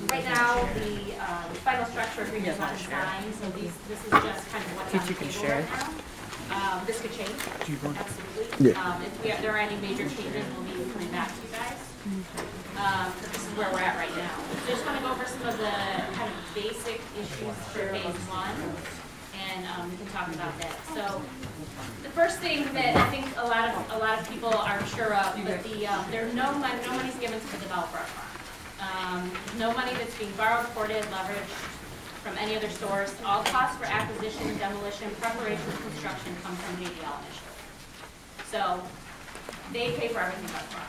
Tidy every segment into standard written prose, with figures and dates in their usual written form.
Right now, the final structure agreement is not signed, so this is just kind of what's on the table right now. This could change, absolutely. If there are any major changes, we'll be coming back to you guys. This is where we're at right now. So just want to go over some of the kind of basic issues for phase one, and we can talk about that. So the first thing that I think a lot of people are sure of, but there's no money's given to the developer upfront. No money that's being borrowed, ported, leveraged from any other source. All costs for acquisition, demolition, preparation, construction come from JDL initially. So they pay for everything up front.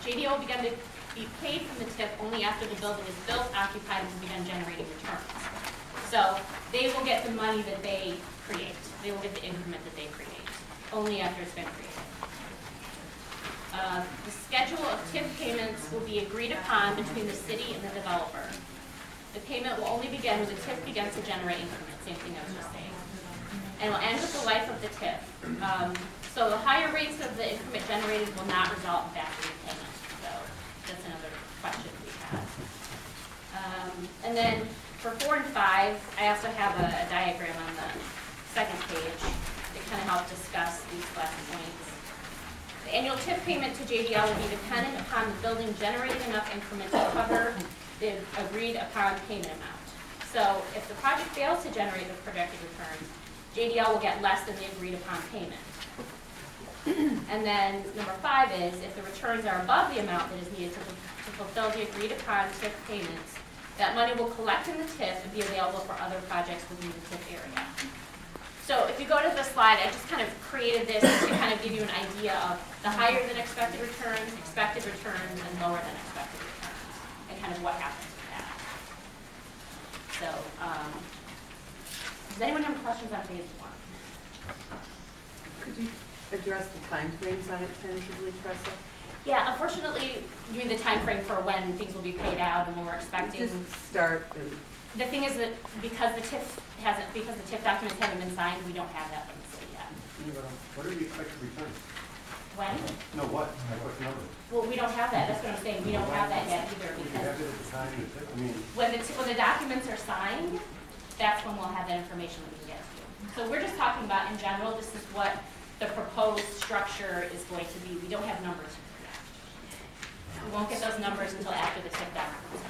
JDL will begin to be paid from the TIF only after the building is built, occupied, and begin generating returns. So they will get the money that they create. They will get the increment that they create, only after it's been created. The schedule of TIF payments will be agreed upon between the city and the developer. The payment will only begin when the TIF begins to generate increment, same thing I was just saying. And will end with the life of the TIF. So the higher rates of the increment generated will not result in faster repayment. So that's another question we have. And then for 4 and 5, I also have a diagram on the second page that kind of helps discuss these last points. The annual TIF payment to JDL will be dependent upon the building generating enough increment to cover the agreed upon payment amount. So if the project fails to generate the projected returns, JDL will get less than the agreed upon payment. And then number 5 is if the returns are above the amount that is needed to fulfill the agreed upon TIF payments, that money will collect in the TIF and be available for other projects within the TIF area. So if you go to the slide, I just kind of created this to kind of give you an idea of the higher than expected returns, and lower than expected returns, and kind of what happens with that. So, does anyone have questions on phase 1? Could you address the time frames on it tentatively, Tressa? Yeah, unfortunately, you mean the time frame for when things will be paid out and when we're expecting. Just start. The thing is that because the TIF documents haven't been signed, we don't have that from the city yet. What are the expected returns? When? No, what? What number? Well, we don't have that. That's what I'm saying. We don't have that yet either because when the documents are signed, that's when we'll have that information we can get to you. So we're just talking about in general. This is what the proposed structure is going to be. We don't have numbers yet. We won't get those numbers until after the TIF documents.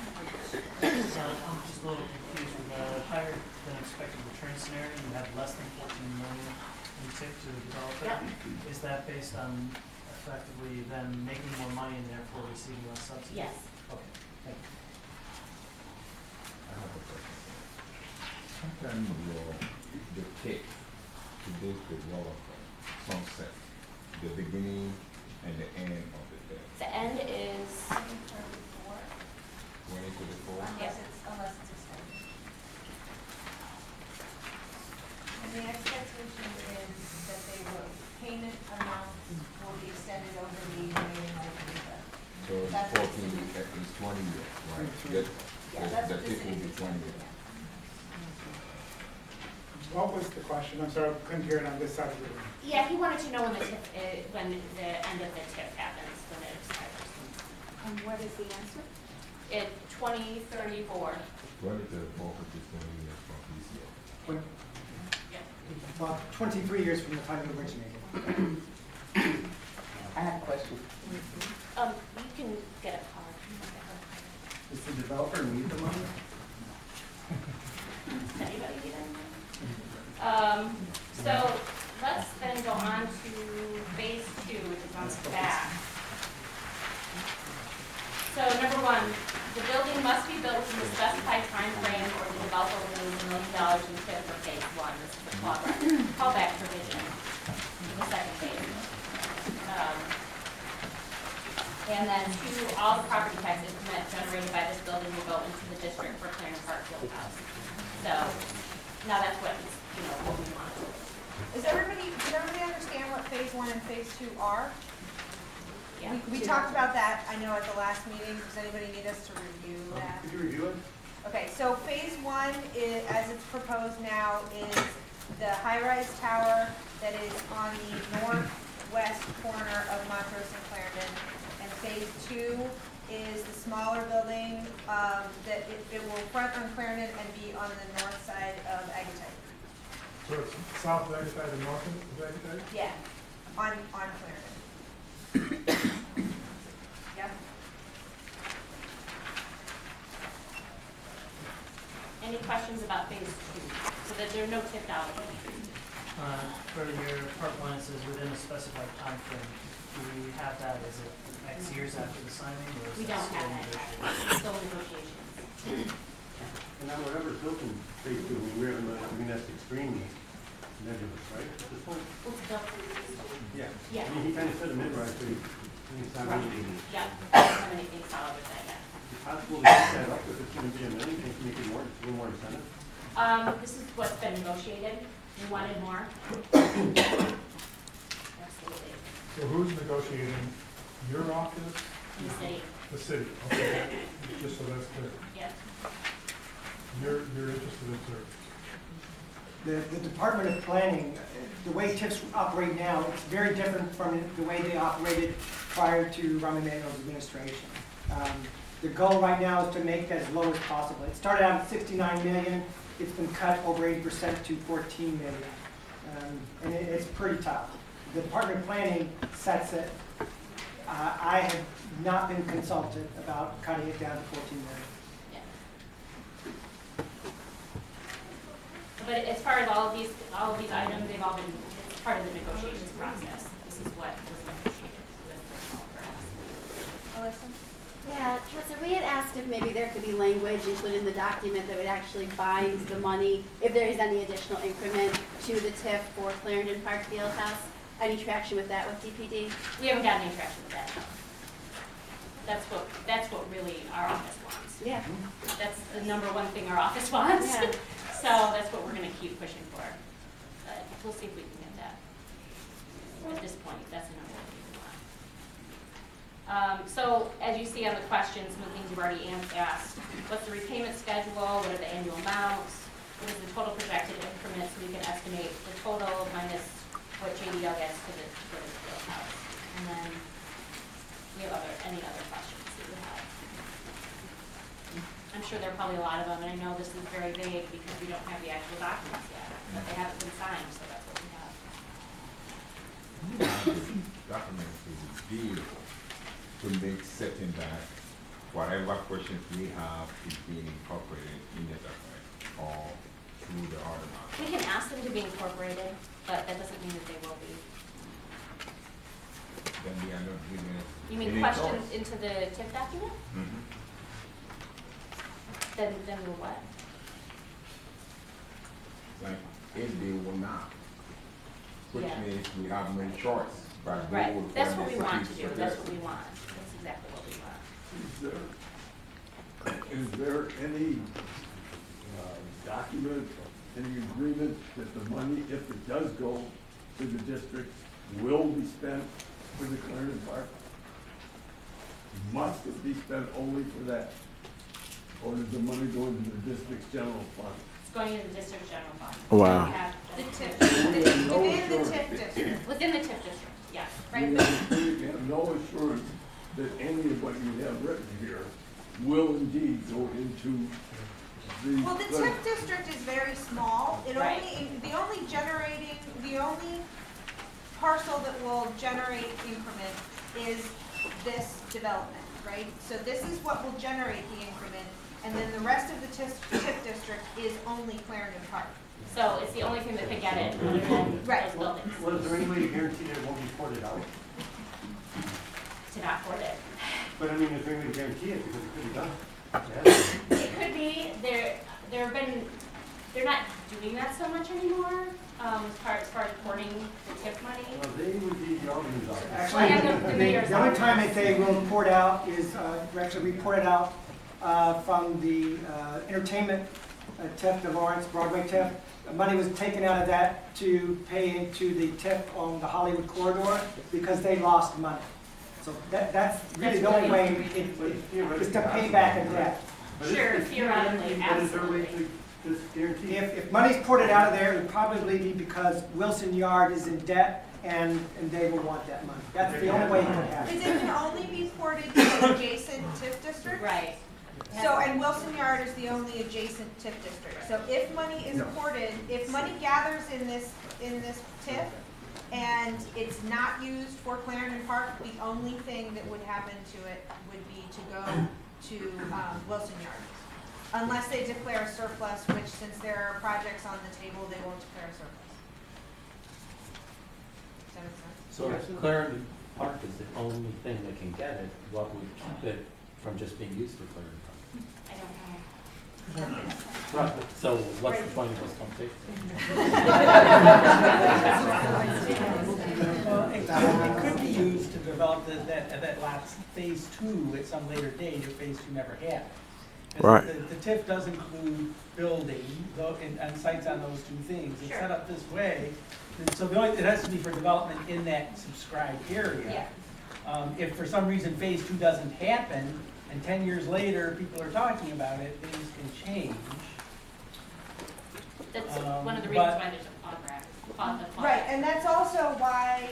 I'm just a little confused with the higher than expected return scenario. You have less than 14 million in TIF to the developer. Yep. Is that based on effectively them making more money and therefore receiving less subsidies? Yes. Okay. Thank you. I have a question. Sometimes the TIF to this developer sunset, the beginning and the end of the TIF. The end is 2024? Yes. Unless it's extended. And the expectation is that payment amounts will be extended over the remaining life of the debt. So it's 14, at least 20 years, right? Yeah, that's The what TIF this will be is. 20 years. What was the question? I'm sorry, I couldn't hear it on this side of the room. Yeah, he wanted to know when the TIF, when the end of the TIF happens, when it expires. And what is the answer? In 2034. 2034 for this 20 years from this year. When- Yeah. About 23 years from the time it originated. I have a question. You can get a card. Does the developer need the money? Does anybody need anything? So let's then go on to phase 2, which is on the back. So number 1, the building must be built within the specified time frame, or the developer will lose $1 million in TIF for phase 1. This is the callback provision, the second phase. And then 2, all the property tax increment generated by this building will go into the district for Clarendon Park Fieldhouse. So now that's what, what we want. Did everybody understand what phase 1 and phase 2 are? Yeah. We talked about that, I know, at the last meeting. Does anybody need us to review that? Could you review it? Okay, so phase 1 is, as it's proposed now, is the high-rise tower that is on the northwest corner of Montrose and Clarendon. And phase 2 is the smaller building, that it will front on Clarendon and be on the north side of Agatite. So it's south of Agatite and north of Agatite? Yeah, on Clarendon. Yep. Any questions about phase 2? So that there are no TIF dollars. For your part 1, it says within a specified time frame. Do we have that, is it X years after the signing, or is We that don't still have that negotiable? yet. It's still negotiations. And now whatever's built in phase 2, that's extremely nebulous, right, at this point? What's the, Yeah. Yeah. I mean, he kind of said a mid-rise, so he's not Right. really, yeah, I don't have anything solid with that yet. it's possible to set that up if it's going to be $1 million, can you make it more, a little more incentive? This is what's been negotiated. We wanted more. Absolutely. So who's negotiating? Your office? In the city, The city? Okay, just so that's clear. yes. You're interested in service. The Department of Planning, the way TIFs operate now, it's very different from the way they operated prior to Rahm Emanuel's administration. The goal right now is to make that as low as possible. It started out at 69 million. It's been cut over 80% to 14 million. And it's pretty tough. The Department of Planning sets it. I have not been consulted about cutting it down to 14 million. Yeah. But as far as all of these items, they've all been, it's part of the negotiations process. This is what was negotiated with the developer. Alyssa? Yeah, so we had asked if maybe there could be language included in the document that would actually bind the money, if there is any additional increment to the TIF for Clarendon Park Fieldhouse. Any traction with that with DPD? We haven't gotten any traction with that. That's what really our office wants. Yeah. That's the #1 thing our office wants. Yeah. So that's what we're gonna keep pushing for. But we'll see if we can get that. At this point, that's the #1 thing we want. So as you see on the questions, some of the things you've already asked, what's the repayment schedule? What are the annual amounts? What is the total projected increment so we can estimate the total minus what JDL gets for the field house? And then we have any other questions that you have? I'm sure there are probably a lot of them, and I know this is very vague because we don't have the actual documents yet, but they haven't been signed, so that's what we have. Documents is beautiful to make certain that whatever questions we have is being incorporated in the document or through the order. We can ask them to be incorporated, but that doesn't mean that they will be. Then we are not giving it. You mean any questions thought. into the TIF document? Mhm. Then we'll what? Like, if they will not, which Yeah. means we have no choice, but we Right, will that's find what we a want to solution do, for that's this. what we want, that's exactly what we want. Is there any document, any agreement that the money, if it does go to the district, will be spent for the Clarendon Park? Must it be spent only for that? Or does the money go into the district's general fund? It's going into the district general fund. Wow. We have The the- TIF, We have no within the assurance. TIF district, Within the TIF district, yes. right? We have no assurance that any of what you have written here will indeed go into the. Well, the TIF district is very small. It Right. the only parcel that will generate increment is this development, right? So this is what will generate the increment, and then the rest of the TIF district is only Clarendon Park. So it's the only thing that could get it other than Right. those buildings Well, is there any way to guarantee that it won't be ported out? to not port it. But I mean, is there any way to guarantee it, because it could be done? Yeah. It could be, there have been, they're not doing that so much anymore, as far as porting the TIF money. Well, they would be the alderman's office. Actually, the only time that they will report out is, actually reported out from the entertainment TIF, the Lawrence Broadway TIF. The money was taken out of that to pay into the TIF on the Hollywood corridor because they lost money. So that's really the only way is to pay back a debt. But is- Sure, is theoretically, But is there a way absolutely. to just guarantee? If money's ported out of there, it would probably be because Wilson Yard is in debt and they will want that money. That's the only way it could happen. Because it can only be ported to the adjacent TIF district. Right. So, and Wilson Yard is the only adjacent TIF district. So if money is ported, if money gathers in this TIF and it's not used for Clarendon Park, the only thing that would happen to it would be to go to Wilson Yard. Unless they declare a surplus, which since there are projects on the table, they won't declare a surplus. Does that make sense? So if Clarendon Park is the only thing that can get it, what would keep it from just being used for Clarendon Park? I don't know. Right. So what's the point of this conversation? Well, it could be used to develop that last phase two at some later date if phase two never happened. Right. The TIF does include building, though, and sites on those two things. It's set up this way, and so it has to be for development in that subscribed area. Yeah. If for some reason phase two doesn't happen, and 10 years later people are talking about it, things can change. That's one of the reasons why there's a fund. Right, and that's also why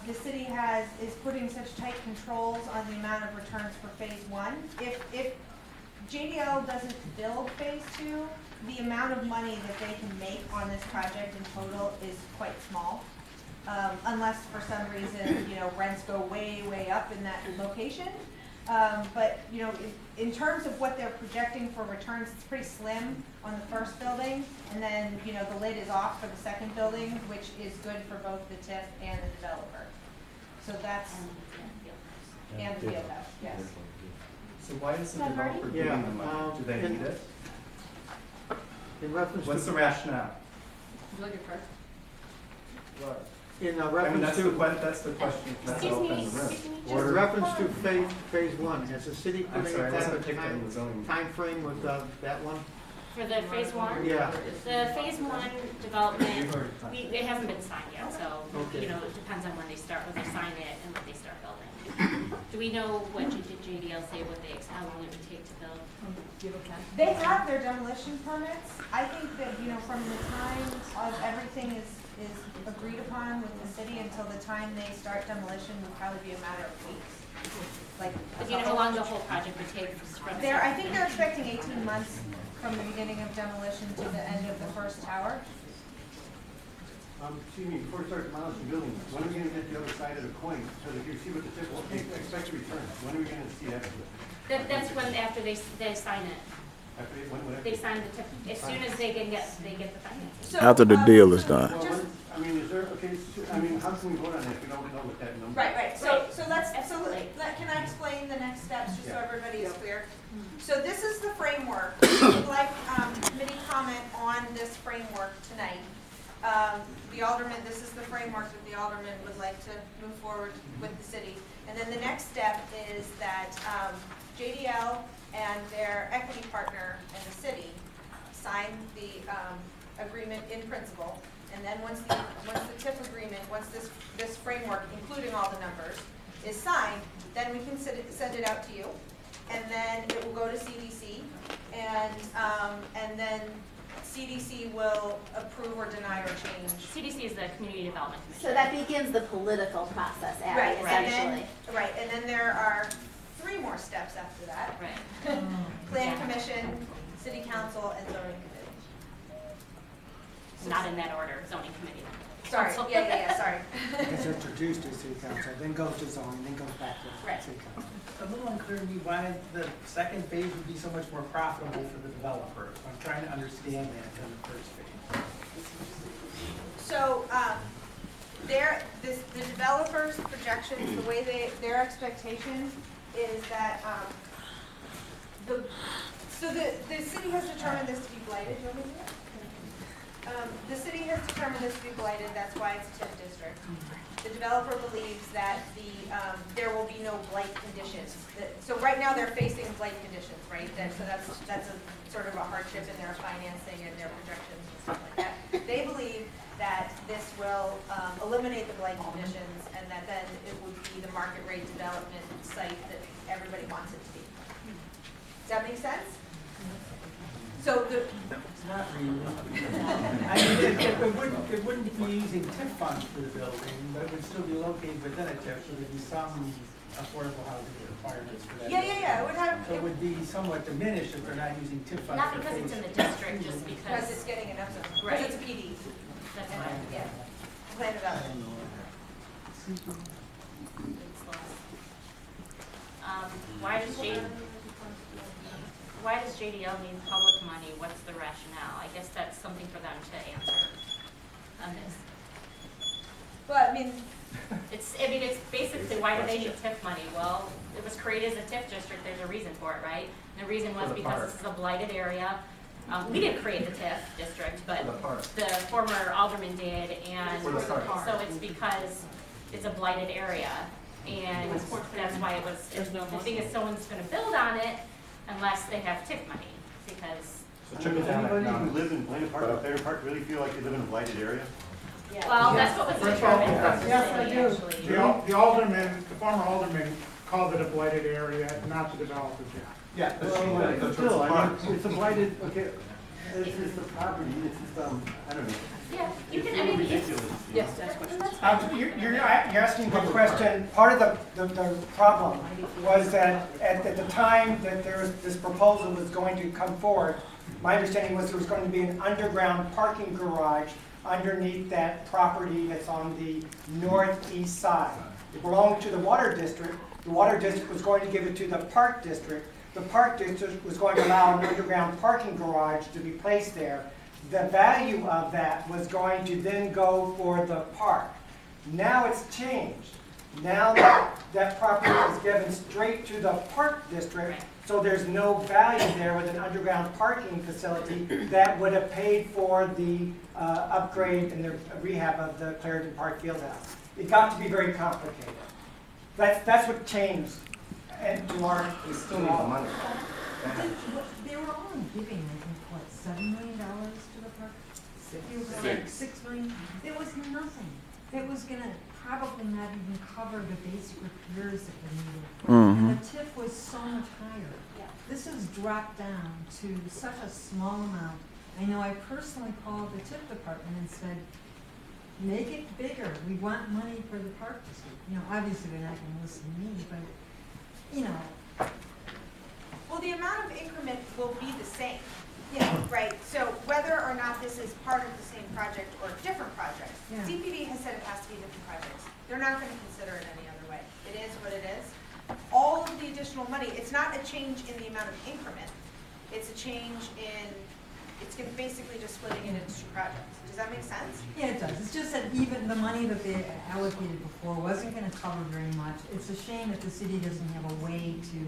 the city is putting such tight controls on the amount of returns for phase one. If JDL doesn't build phase two, the amount of money that they can make on this project in total is quite small. Unless for some reason, rents go way, way up in that location. But, in terms of what they're projecting for returns, it's pretty slim on the first building. And then, the lid is off for the second building, which is good for both the TIF and the developer. So that's, and the field house, yes. So why is the Is that developer Marty? giving the money? Do they need it? In reference What's the to, rationale? in I mean, reference that's to, the question, that's Excuse all me, in the room. excuse me, in just. reference to phase one, has the city I'm put sorry, I any type wasn't of picking the zoning. time frame with that one? For the phase one? Yeah. The phase one development, You've already talked. it hasn't been signed yet, so, Okay. it depends on when they sign it and when they start building. Do we know what did JDL say, how long it would take to build? They have their demolition permits. I think that, from the time of everything is agreed upon with the city until the time they start demolition would probably be a matter of weeks. Like, Do you know how long the whole project would take from? I think they're expecting 18 months from the beginning of demolition to the end of the first tower. Excuse me, before we start demolishing buildings, when are we gonna get the other side of the coin? So that you see what the TIF will expect to return? When are we gonna see that? That's when, after they sign it. After when They sign the TIF, as soon as they get the financing. So, After the deal is done. Well, is there, how can we vote on that if we don't know what that number? Right. So Absolutely. can I explain the next steps just so everybody is clear? So this is the framework. We'd like committee comment on this framework tonight. The alderman, this is the framework that the alderman would like to move forward with the city. And then the next step is that JDL and their equity partner in the city sign the agreement in principle. And then once the TIF agreement, once this framework, including all the numbers, is signed, then we can send it out to you. And then it will go to CDC. And then CDC will approve or deny or change. CDC is the Community Development Commission. So that begins the political process, Abby, Right, essentially. and then there are 3 more steps after that. Right. Plan Yeah. Commission, City Council, and Zoning Committee. Not in that order, zoning committee. Sorry, Council. yeah, sorry. It's introduced to city council, then goes to zoning, then goes back to Right. city council. A little unclear to me why the second phase would be so much more profitable for the developers. I'm trying to understand that than the first phase. So, the developers' projections, the way their expectation is that, the city has determined this to be blighted. Do you want me to do that? The city has determined this to be blighted, that's why it's a TIF district. The developer believes that there will be no blight conditions. So right now, they're facing blight conditions, right? So that's a sort of a hardship in their financing and their projections and stuff like that. They believe that this will eliminate the blight conditions, and that then it would be the market rate development site that everybody wants it to be. Does that make sense? So Not really. I mean, it wouldn't be using TIF funds for the building, but it would still be located within a TIF, so there'd be some affordable housing requirements for that. yeah, it would have. So it would be somewhat diminished if they're not using TIF funds. Not for because it's in phase the district, just Because because, it's getting enough zone. Right. Because it's PD. that's And, why. yeah, plan development. Why does JDL need public money? What's the rationale? I guess that's something for them to answer on this. Well, I mean, It's basically, why do they need TIF money? Well, it was created as a TIF district, there's a reason for it, right? And the reason was For the because park. this is a blighted area. We didn't create the TIF district, but For the park. the former alderman did, and For the park. so it's because it's a blighted area. And that's why it was, the thing is, someone's gonna build on it unless they have TIF money, because, Does anybody who lives in Clarendon Park or Clarendon Park really feel like they live in a blighted area? well, that's what was determined from the Yes, I city, do. actually. The alderman, the former alderman called it a blighted area, not the developer, Jack. Yeah, but still, I mean, it's a blighted, okay, it's the property, it's just, I don't know. Yeah, you It's can, a I little mean, it's, ridiculous. yes, that's fine. You're asking the question, part of the problem was that at the time that this proposal was going to come forward, my understanding was there was going to be an underground parking garage underneath that property that's on the northeast side. It belonged to the water district. The water district was going to give it to the park district. The park district was going to allow an underground parking garage to be placed there. The value of that was going to then go for the park. Now it's changed. Now that property is given straight to the park district, so there's no value there with an underground parking facility that would have paid for the upgrade and the rehab of the Clarendon Park Fieldhouse. It got to be very complicated. That's what changed. And to our, We still need the money. They were only giving, I think, what, $7 million to the park? $6 million. It was nothing. It was gonna probably not even cover the basic repairs that were needed. And the TIF was so much higher. This has dropped down to such a small amount. I know I personally called the TIF department and said, make it bigger. We want money for the park district. You know, obviously they're not gonna listen to me, but, you know, well, the amount of increment will be the same. Yeah, right. So whether or not this is part of the same project or different projects, Yeah. DPD has said it has to be different projects. They're not going to consider it any other way. It is what it is. All of the additional money, it's not a change in the amount of increment. It's a change in, it's going to basically just splitting it into 2 projects. Does that make sense? yeah, it does. It's just that even the money that they allocated before wasn't gonna cover very much. It's a shame that the city doesn't have a way to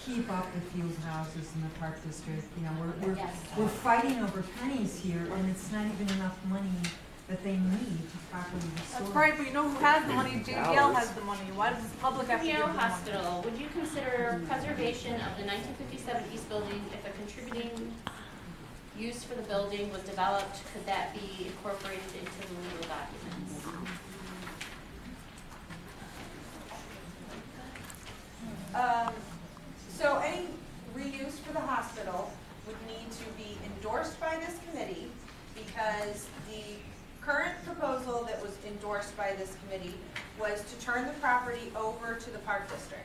keep up the field houses in the park district. You know, we're fighting over pennies here, and it's not even enough money that they need to properly restore. That's right, but you know who has the money? JDL has the money. Why does the public have to give Pio the money? Hospital, would you consider preservation of the 1957 East Building if a contributing use for the building was developed? Could that be incorporated into the legal documents? So any reuse for the hospital would need to be endorsed by this committee. endorsed by this committee was to turn the property over to the Park District.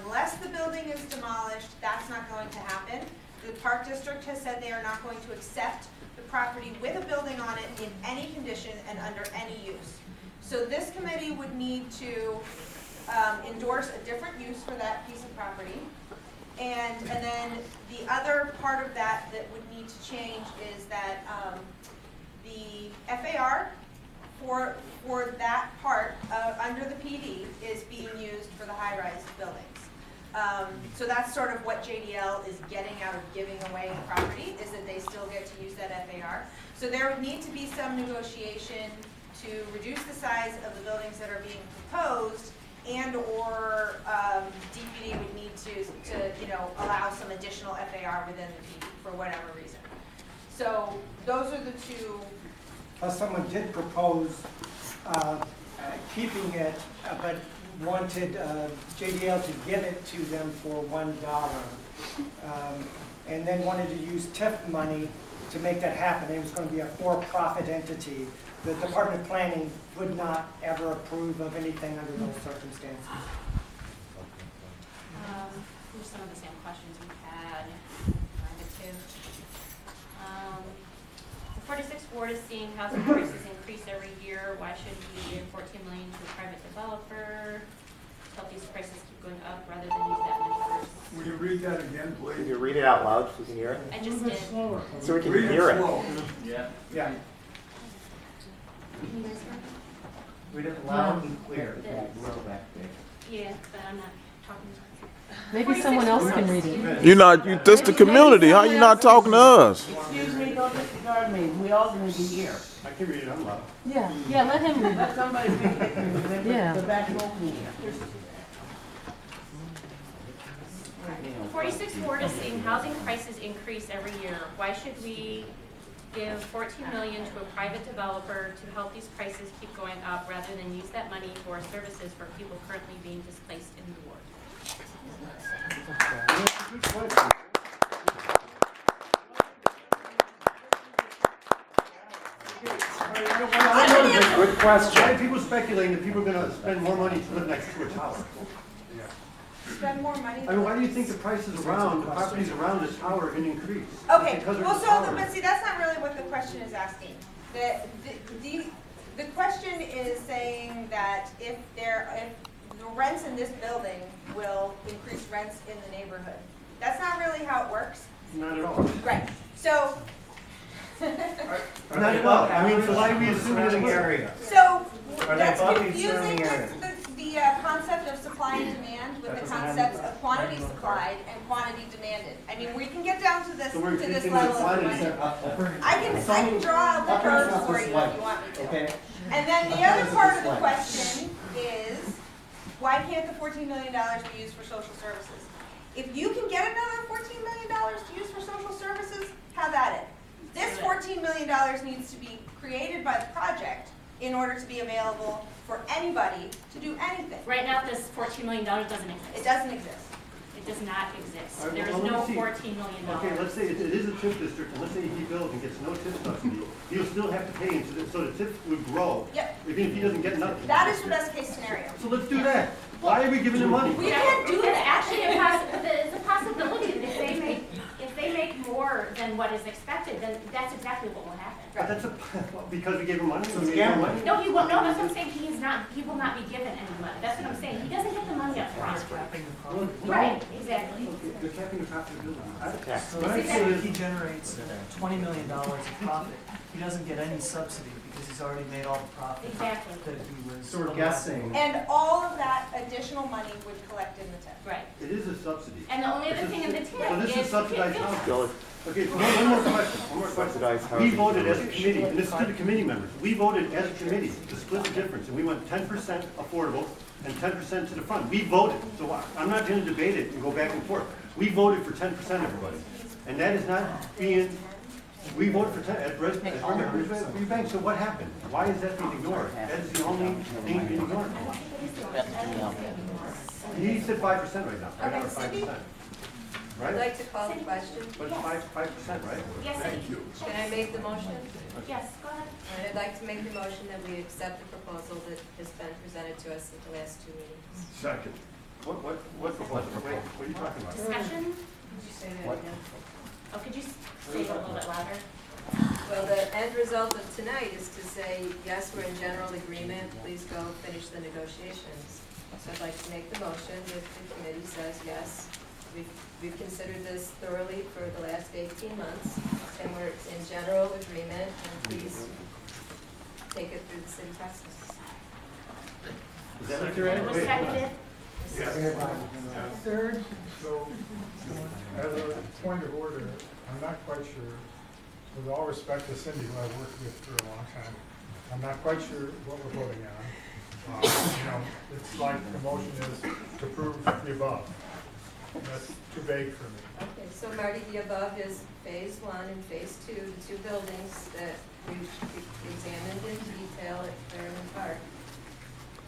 Unless the building is demolished, that's not going to happen. The Park District has said they are not going to accept the property with a building on it in any condition and under any use. So this committee would need to endorse a different use for that piece of property. And then the other part of that that would need to change is that the FAR for that part under the PD is being used for the high-rise buildings. So that's sort of what JDL is getting out of giving away the property, is that they still get to use that FAR. So there would need to be some negotiation to reduce the size of the buildings that are being proposed, and or DPD would need to allow some additional FAR within the PD for whatever reason. So those are the two. Plus, someone did propose keeping it, but wanted JDL to give it to them for $1, and then wanted to use TIF money to make that happen. It was going to be a for-profit entity. The Department of Planning would not ever approve of anything under those circumstances. Here's some of the same questions we had. The 46th Ward is seeing housing prices increase every year. Why should we give $14 million to a private developer to help these prices keep going up rather than use that money first? Will you read that again, please? Can you read it out loud so we can hear it? I just did. So we can Read it hear it. slow. Yeah. Yeah. Can you guys hear me? Read it loud and clear. Yeah, but I'm not talking. Maybe someone else can read it. You're not, this the community, how you not talking to us? Excuse me, don't disregard me, we all need to hear. I can read it out loud. Yeah, let him read Let it. somebody read it, Yeah. the back open here. The 46th Ward is seeing housing prices increase every year. Why should we give $14 million to a private developer to help these prices keep going up rather than use that money for services for people currently being displaced in the ward? That's a good question. Good question. Why are people speculating that people are gonna spend more money to live next to a tower? Spend more money. I mean, why do you think the prices around, the properties around this tower are gonna increase? Okay, Because of well, the so, tower. but see, that's not really what the question is asking. The question is saying that if the rents in this building will increase rents in the neighborhood. That's not really how it works. Not at all. Right, so. Not at all. I mean, so why do we assume that it area? So, Are they that's above the confusing surrounding area? with the concept of supply and demand with the concepts of quantity supplied and quantity demanded. I mean, we can get down to this So we're increasing level the of quantity. question. I can draw out the curves for you if you want me to. Okay. And then the other part of the question is, why can't the $14 million be used for social services? If you can get another $14 million to use for social services, have at it. This $14 million needs to be created by the project in order to be available for anybody to do anything. Right now, this $14 million doesn't exist. It doesn't exist. It does not exist. All right, There is well, no let me see. $14 million. Okay, let's say it is a TIF district, and let's say he builds and gets no TIF subsidy, he'll still have to pay into this, so the TIF would grow. Yep. Even if he doesn't get nothing. That is the best case scenario. So let's do that. Why are we giving him money? We can't do that. Actually, it's a possibility that if they make more than what is expected, then that's exactly what will happen. But that's because we gave him money? So we it's gave him gambling. money? No, he won't. No, that's what I'm saying. He will not be given any money. That's what I'm saying. He doesn't get the money up front. Right, exactly. They're capping the profitability. So let's say he generates $20 million of profit, he doesn't get any subsidy because he's already made all the profit Exactly. that he was. So we're guessing. And all of that additional money would collect in the TIF. Right. It is a subsidy. And the only other This thing in the is- tip So this is subsidized is housing. Okay, so one more question, one more question. Subsidized We housing. voted as a committee, and this is to the committee members, we voted as a committee to split the difference, and we went 10% affordable and 10% to the fund. We voted, so I'm not gonna debate it and go back and forth. We voted for 10%, everybody. And that is not being, we voted for 10, at Brisbane Bank, so what happened? Why is that being ignored? That is the only thing being ignored. He said 5% right now, right? Okay, Or Cindy? 5%. right? I'd like to call the question. But it's 5%, right? Yes, Thank you. Can I make the motion? Yes, go ahead. And I'd like to make the motion that we accept the proposal that has been presented to us at the last two meetings. Second. What proposal? Wait, what are you talking about? Discussion? Could you say that What? again? Oh, could you say it a little bit louder? Well, the end result of tonight is to say, yes, we're in general agreement, please go finish the negotiations. So I'd like to make the motion if the committee says, yes, we've considered this thoroughly for the last 18 months, and we're in general agreement, and please take it through the city process. Is that what you're at? It was Wait. seconded. Third, so, as a point of order, I'm not quite sure, with all respect to Cindy, who I've worked with for a long time, I'm not quite sure what we're voting on. It's like the motion is to prove the above. That's too vague for me. Okay, so Marty, the above is phase 1 and phase 2, the two buildings that we've examined in detail at Clarendon Park,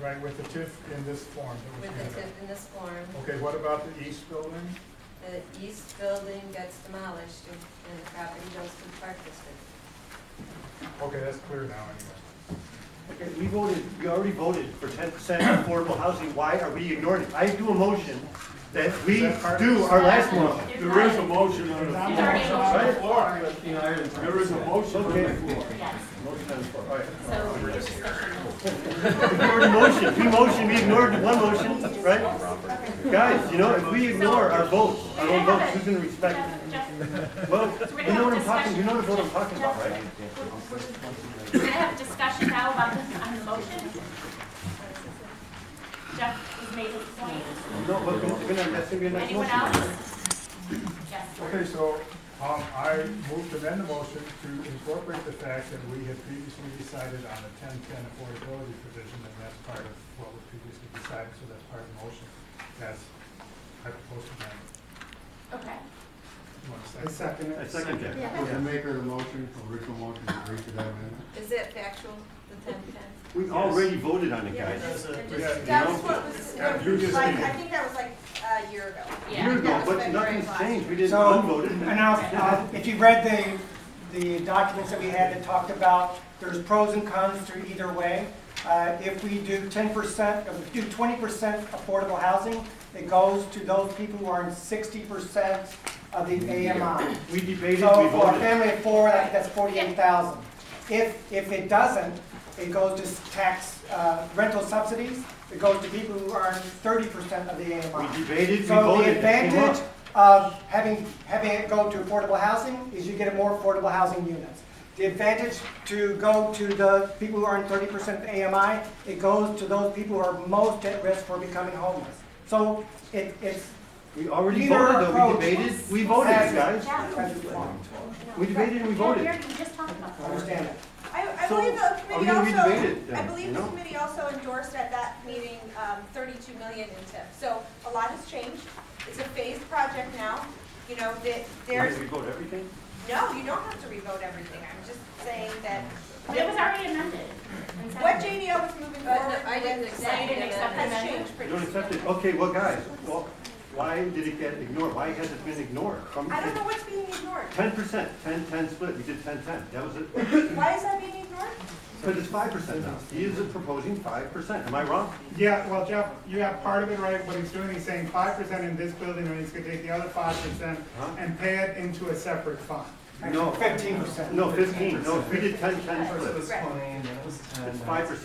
Right, with the TIF in this form that was with the handed tip out. in this form. Okay, what about the east building? The east building gets demolished and the property goes to the Park District. Okay, that's clear now anyway. Okay, we already voted for 10% affordable housing. Why are we ignoring it? I do a motion that we do our last motion. There is a motion on the There's already a motion on the floor. There is a motion on the Okay. floor. Yes. Motion on the floor. All right. So, your discussion. We ignored the motion. We ignored one motion, right? Guys, if we ignore our votes, our own votes, who's going to respect it? Well, you know what I'm talking, you know what I'm talking about, right? We're gonna have a discussion now about on the motion. Jeff has made his point. No, but that's going to be a next Anyone motion. else? Yes. Okay, so, I move to amend the motion to incorporate the fact that we had previously decided on a 10-10 affordability provision, and that's part of what was previously decided, so that's part of the motion. That's, I propose to amend. Okay. You want a I second it. I second that. Yeah. Was the maker of the motion, original motion, agree to that amendment? Is that factual, the 10-10? We already voted on it, guys. That was what was, like, I think that was like a year ago. Yeah. Year ago, That was but February nothing's last changed. We didn't So, unvote it. and now, if you read the documents that we had that talked about, there's pros and cons to either way. If we do 10%, if we do 20% affordable housing, it goes to those people who are in 60% of the AMI. We debated, So we for a voted. family of four, that's 48,000. If it doesn't, it goes to tax rental subsidies. It goes to people who are in 30% of the AMI. We debated, we So voted. the it came advantage up. of having it go to affordable housing is you get more affordable housing units. The advantage to go to the people who are in 30% of the AMI, it goes to those people who are most at risk for becoming homeless. So it's We already either voted, though. approach We debated, we voted, has- guys. has its flaws. We debated and we Yeah, voted. we already just talked about I that. understand that. I So, believe the are we committee gonna also, redebate it then, I believe you the know? committee also endorsed at that meeting, 32 million in TIF. So a lot has changed. It's a phased project now. There's, Did we vote everything? no, you don't have to revote everything. I'm just saying that But it was already amended. and what seconded. JDO was moving But forward I didn't with accept You didn't accept the has amendment? changed You pretty don't accept it? significantly. Okay, well, guys, why did it get ignored? Why has it been ignored? I don't know what's being ignored. 10%, 10-10 split. We did 10-10. That was it. Why is that being ignored? Because it's 5% now. He is proposing 5%. Am I wrong? Yeah, well, Jeff, you have part of it right. What he's doing, he's saying 5% in this building, and he's gonna take the other 5% and pay it into a separate fund. No. 15%. No, 15. No, we did 10-10 split. First it was 20, and then it was 10. It's 5%.